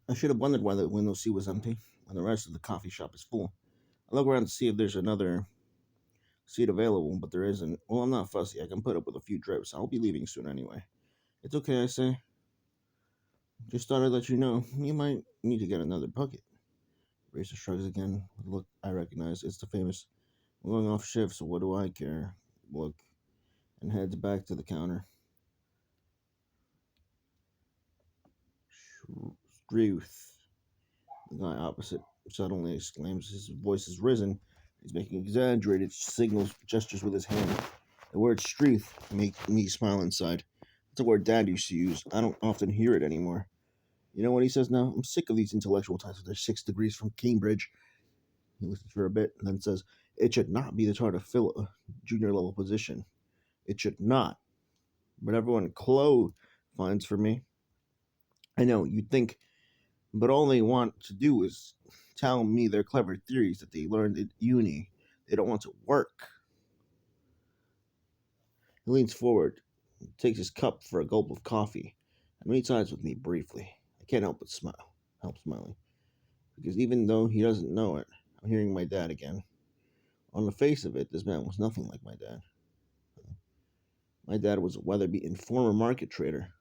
I should have wondered why the window seat was empty when the rest of the coffee shop is full. I look around to see if there's another seat available, but there isn't. Well, I'm not fussy. I can put up with a few drips. I'll be leaving soon anyway. It's okay, I say. Just thought I'd let you know. You might need to get another bucket. Racer shrugs again. Look, I recognize. It's the famous "I'm going off shift, so what do I care?" look, and heads back to the counter. Struth. The guy opposite suddenly exclaims. His voice has risen. He's making exaggerated signals, gestures with his hand. The word "struth" make me smile inside. It's a word Dad used to use. I don't often hear it anymore. You know what he says now? I'm sick of these intellectual types with their 6 degrees from Cambridge. He listens for a bit and then says, "It should not be the try to fill a junior level position. It should not. But everyone Chloe finds for me. I know, you'd think, but all they want to do is tell me their clever theories that they learned at uni. They don't want to work." He leans forward, takes his cup for a gulp of coffee, and meets eyes with me briefly. I can't help but smile, help smiling, because even though he doesn't know it, I'm hearing my dad again. On the face of it, this man was nothing like my dad. My dad was a weather-beaten former market trader.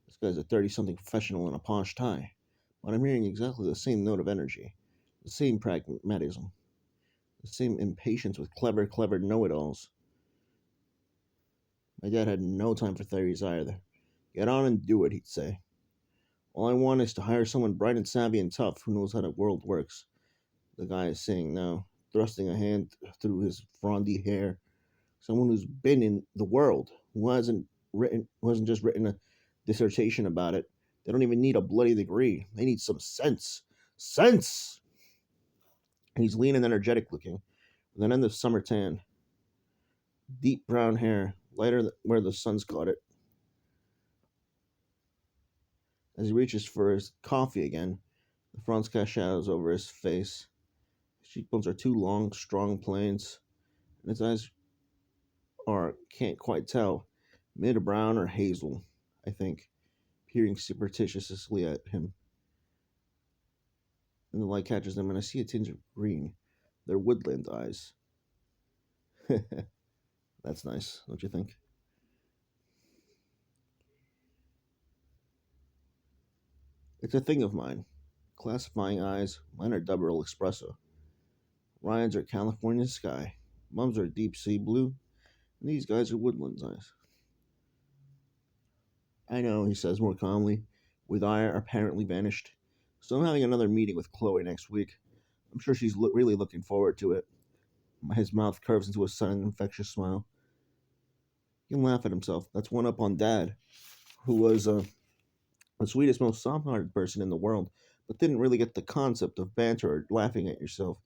This guy's a 30-something professional in a posh tie. But I'm hearing exactly the same note of energy, the same pragmatism, the same impatience with clever know-it-alls. My dad had no time for theories either. Get on and do it, he'd say. All I want is to hire someone bright and savvy and tough who knows how the world works. The guy is saying now, thrusting a hand through his frondy hair. Someone who's been in the world, who hasn't just written a dissertation about it. They don't even need a bloody degree. They need some sense. Sense! And he's lean and energetic looking, with an end of summer tan, deep brown hair, lighter where the sun's caught it. As he reaches for his coffee again, the fronts cast shadows over his face. His cheekbones are two long, strong planes, and his eyes are, can't quite tell, mid brown or hazel, I think, peering superstitiously at him. And the light catches them, and I see a tinge of green. They're woodland eyes. That's nice, don't you think? It's a thing of mine. Classifying eyes, mine are double espresso. Ryan's are California sky. Mum's are deep sea blue. And these guys are woodlands eyes. I know, he says more calmly, with ire apparently vanished. So I'm having another meeting with Chloe next week. I'm sure she's really looking forward to it. His mouth curves into a sudden infectious smile. He can laugh at himself. That's one up on Dad, who was the sweetest, most soft-hearted person in the world, but didn't really get the concept of banter or laughing at yourself.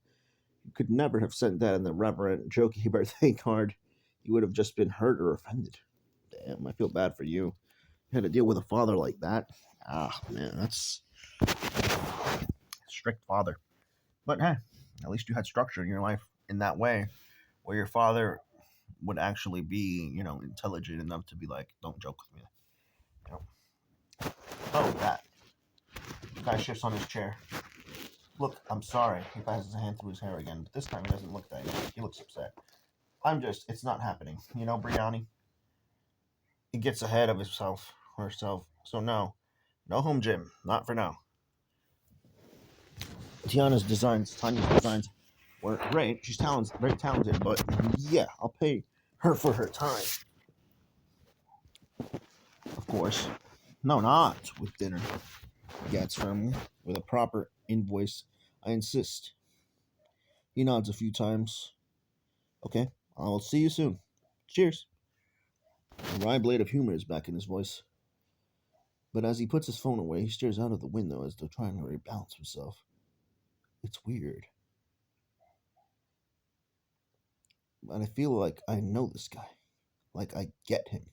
You could never have sent Dad in the reverent, jokey birthday card. He would have just been hurt or offended. Damn, I feel bad for you. You had to deal with a father like that. Ah, man, that's strict father. But hey, at least you had structure in your life in that way, where your father would actually be, intelligent enough to be like, "Don't joke with me." You know? Oh, that guy shifts on his chair. "Look, I'm sorry." He passes his hand through his hair again, but this time he doesn't look that angry. He looks upset. It's not happening. Briani? He gets ahead of himself or herself. So no home gym, not for now. Tanya's designs were great. She's very talented, but yeah, I'll pay her for her time. Of course. No, not with dinner. Gets firmly, with a proper invoice. I insist. He nods a few times. Okay, I'll see you soon. Cheers. A wry blade of humor is back in his voice. But as he puts his phone away, he stares out of the window as though trying to rebalance himself. It's weird. But I feel like I know this guy. Like I get him.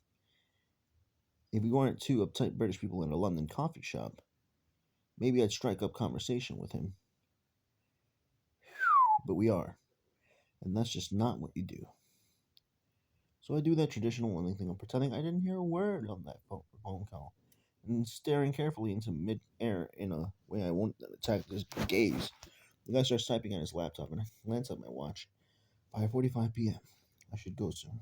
If we weren't two uptight British people in a London coffee shop, maybe I'd strike up conversation with him. But we are. And that's just not what you do. So I do that traditional only thing of pretending I didn't hear a word of that phone call and staring carefully into mid-air in a way I won't attack his gaze. The guy starts typing on his laptop and I glance at my watch. 5:45 p.m. I should go soon.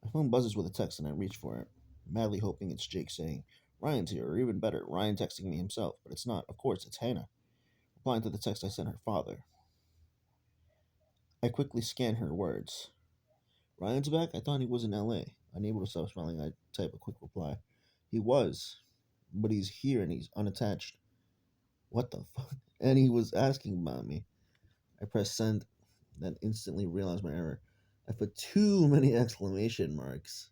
My phone buzzes with a text and I reach for it, madly hoping it's Jake saying, Ryan's here, or even better, Ryan texting me himself, but it's not. Of course, it's Hannah, replying to the text I sent her father. I quickly scan her words. Ryan's back? I thought he was in LA. Unable to stop smiling, I type a quick reply. He was, but he's here and he's unattached. What the fuck? And he was asking about me. I press send, then instantly realize my error. I put too many exclamation marks.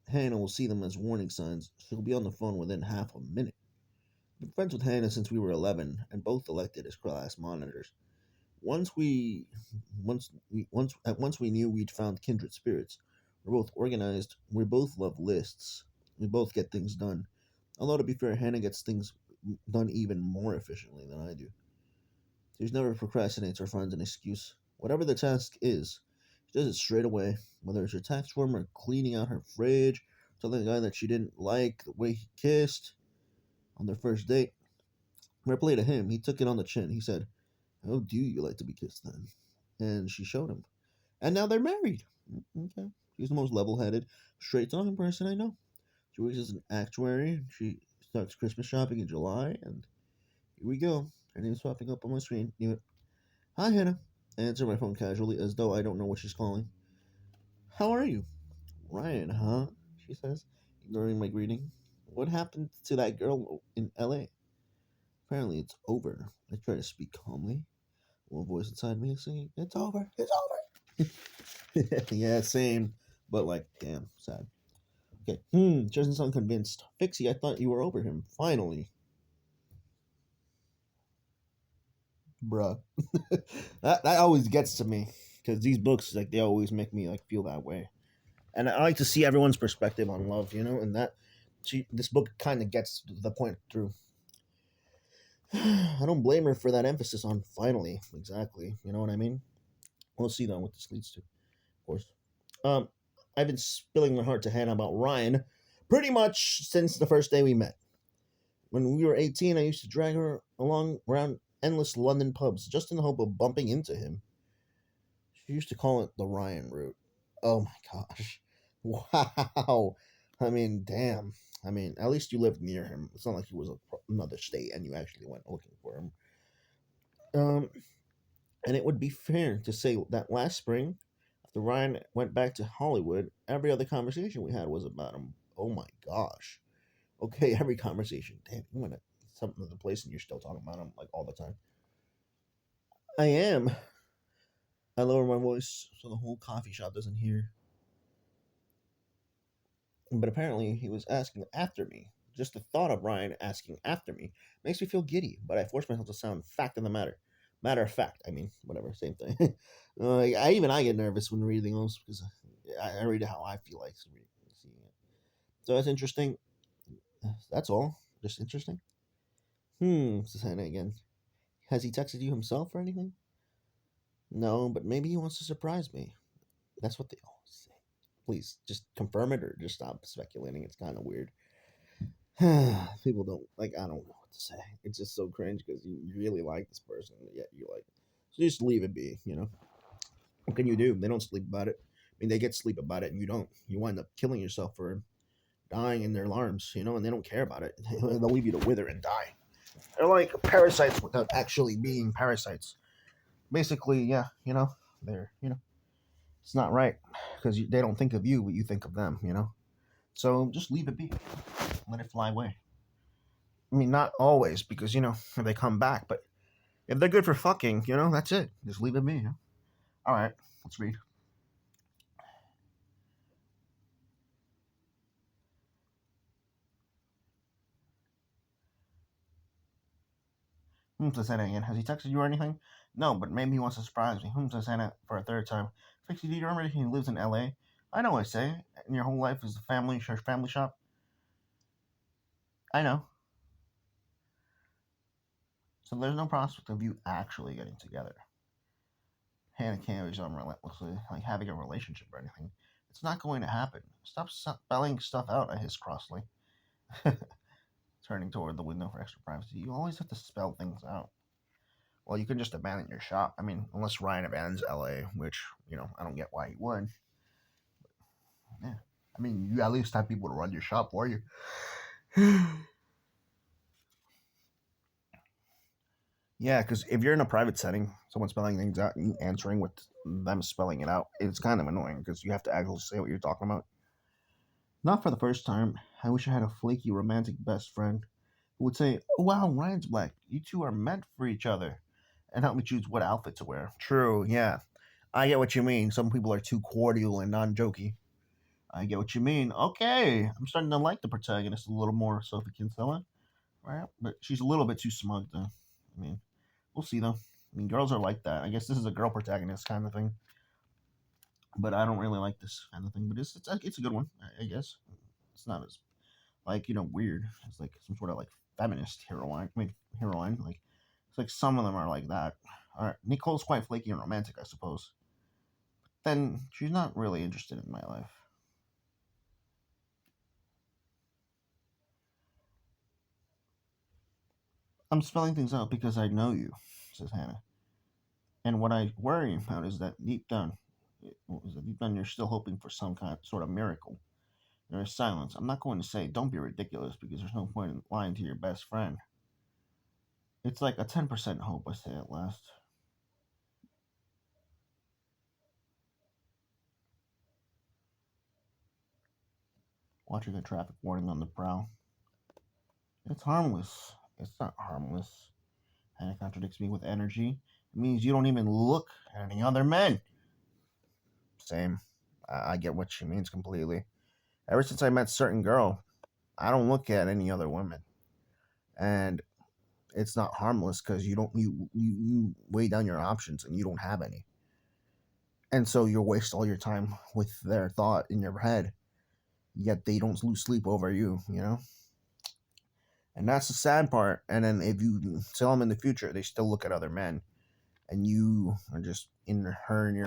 Hannah will see them as warning signs. She'll be on the phone within half a minute. I've been friends with Hannah since we were 11, and both elected as class monitors. Once we knew we'd found kindred spirits. We're both organized. We both love lists. We both get things done. Although to be fair, Hannah gets things done even more efficiently than I do. She never procrastinates or finds an excuse. Whatever the task is, she does it straight away. Whether it's her tax form or cleaning out her fridge, telling the guy that she didn't like the way he kissed on their first date. When I played to him, he took it on the chin. He said, "How do you like to be kissed then?" And she showed him. And now they're married. Okay. She's the most level headed, straight talking person I know. She works as an actuary. She starts Christmas shopping in July, and here we go. Her name's popping up on my screen. Knew it. Hi, Hannah. I answer my phone casually, as though I don't know what she's calling. How are you? Ryan, huh? She says, ignoring my greeting. What happened to that girl in LA? Apparently, it's over. I try to speak calmly. One voice inside me is saying, It's over. It's over. Yeah, same. But, like, damn, sad. Okay. Doesn't sound convinced. Fixie, I thought you were over him. Finally. Bruh. that always gets to me. Because these books, like, they always make me, like, feel that way. And I like to see everyone's perspective on love, and this book kind of gets the point through. I don't blame her for that emphasis on finally, exactly. You know what I mean? We'll see though what this leads to, of course. Um, I've been spilling my heart to Hannah about Ryan pretty much since the first day we met. When we were 18, I used to drag her along around endless London pubs just in the hope of bumping into him. She used to call it the Ryan route. Oh my gosh. Wow. I mean, damn. I mean, at least you lived near him. It's not like he was another state and you actually went looking for him. Um, and it would be fair to say that last spring, after Ryan went back to Hollywood, every other conversation we had was about him. Oh my gosh. Okay, every conversation. Damn, you went to some other place and you're still talking about him like all the time. I am. I lower my voice so the whole coffee shop doesn't hear. But apparently he was asking after me. Just the thought of Ryan asking after me makes me feel giddy, but I force myself to sound fact in the matter. Matter of fact, I mean, whatever, same thing. I get nervous when reading those because I read it how I feel like seeing it. So that's interesting. That's all. Just interesting. Says Hannah again. Has he texted you himself or anything? No, but maybe he wants to surprise me. That's what they always say. Please, just confirm it or just stop speculating. It's kind of weird. People don't like. I don't know what to say. It's just so cringe because you really like this person, yet you like. So just leave it be. What can you do? They don't sleep about it. I mean, they get sleep about it, and you don't. You wind up killing yourself or dying in their arms. And they don't care about it. They'll leave you to wither and die. They're like parasites without actually being parasites. Basically, yeah. They're it's not right because they don't think of you, but you think of them. So just leave it be. Let it fly away. I mean, not always, because they come back. But if they're good for fucking, that's it. Just leave it be. All right, let's read. Says Hannah again. Has he texted you or anything? No, but maybe he wants to surprise me. Says Hannah for a third time. Fixie, do you remember he lives in L.A.? I know. I say, and your whole life is a family shop. I know. So there's no prospect of you actually getting together. Hannah carries on relentlessly, like having a relationship or anything. It's not going to happen. Stop spelling stuff out, I hiss crossly, turning toward the window for extra privacy. You always have to spell things out. Well, you can just abandon your shop. I mean, unless Ryan abandons LA, which, I don't get why he would. Yeah. I mean, you at least have people to run your shop for you. Yeah, because if you're in a private setting, someone spelling things out and you answering with them spelling it out, it's kind of annoying because you have to actually say what you're talking about. Not for the first time. I wish I had a flaky romantic best friend who would say, "Oh wow, Ryan's black. You two are meant for each other," and help me choose what outfit to wear. True, yeah. I get what you mean. Some people are too cordial and non-jokey. I get what you mean. Okay, I'm starting to like the protagonist a little more, Sophie Kinsella. Right, but she's a little bit too smug, though. I mean, we'll see though. I mean, girls are like that. I guess this is a girl protagonist kind of thing, but I don't really like this kind of thing. But it's a good one, I guess. It's not as like weird. It's like some sort of like feminist heroine. I mean, heroine. Like it's like some of them are like that. All right, Nicole's quite flaky and romantic, I suppose. Then she's not really interested in my life. I'm spelling things out because I know you, says Hannah. And what I worry about is that deep down you're still hoping for some kind of sort of miracle. There is silence. I'm not going to say don't be ridiculous because there's no point in lying to your best friend. It's like a 10% hope, I say at last. Watching a traffic warning on the prowl. It's harmless. It's not harmless. Hannah contradicts me with energy. It means you don't even look at any other men. Same. I get what she means completely. Ever since I met certain girl, I don't look at any other women. And it's not harmless because you weigh down your options and you don't have any, and so you waste all your time with their thought in your head. Yet they don't lose sleep over you, and that's the sad part. And then if you tell them in the future, they still look at other men, and you are just in her and your